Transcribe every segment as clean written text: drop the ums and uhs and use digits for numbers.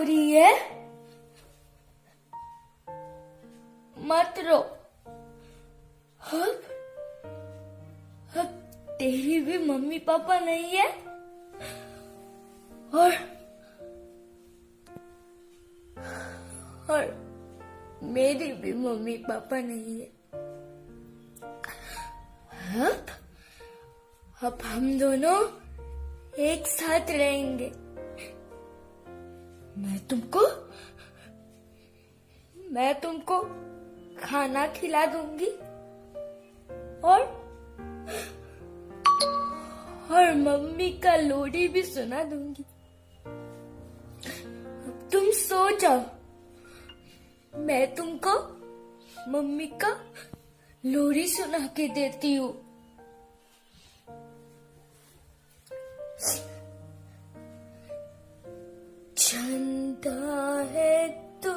रही है? मत रो। अब तेरी भी मम्मी पापा नहीं है और मेरी भी मम्मी पापा नहीं है। अब हम दोनों एक साथ रहेंगे। मैं तुमको खाना खिला दूंगी और मम्मी का लोरी भी सुना दूंगी। अब तुम सो जाओ, मैं तुमको मम्मी का लोरी सुना के देती हूँ। चंदा है तू,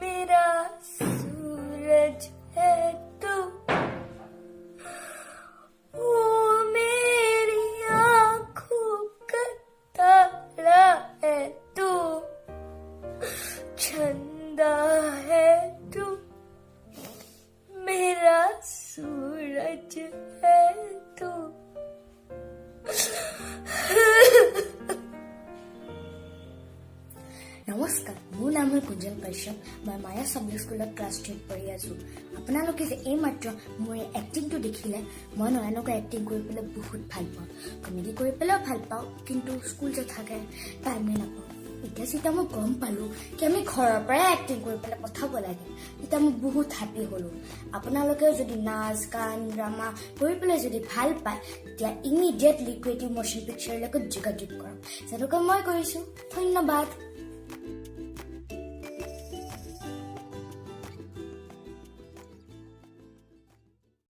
मेरा सूरज है तू, वो मेरी आँखों का तारा है तू। चंदा है तू, मेरा सूरज है तू। নমস্কাৰ, মোৰ নাম হ'ল কুঞ্জল কাশ্যপ। মই মায়া চাবলিক স্কুলত ক্লাছ 3 পঢ়ি আছো। আপোনালোকে যে এইমাত্ৰ মোৰ এক্টিংটো দেখিলে, মই নয়নক এক্টিং কৰি পেলাই বহুত ভাল পাওঁ। কমেডি কৰি পেলাইও ভাল পাওঁ, কিন্তু স্কুল যে থাকে টাইমে নাপাওঁ। এতিয়া যেতিয়া মই গম পালোঁ কি আমি ঘৰৰ পৰাই এক্টিং কৰি পেলাই পঠাব লাগে, তেতিয়া মই বহুত হেপী হ'লোঁ। আপোনালোকেও যদি নাচ গান ড্ৰামা কৰি পেলাই যদি ভাল পায়, তেতিয়া ইমিডিয়েটলি ক্ৰিয়েটিভ ম'শ্যন পিকচাৰৰ লগত যোগাযোগ কৰক, যেনেকৈ মই কৰিছোঁ। ধন্যবাদ।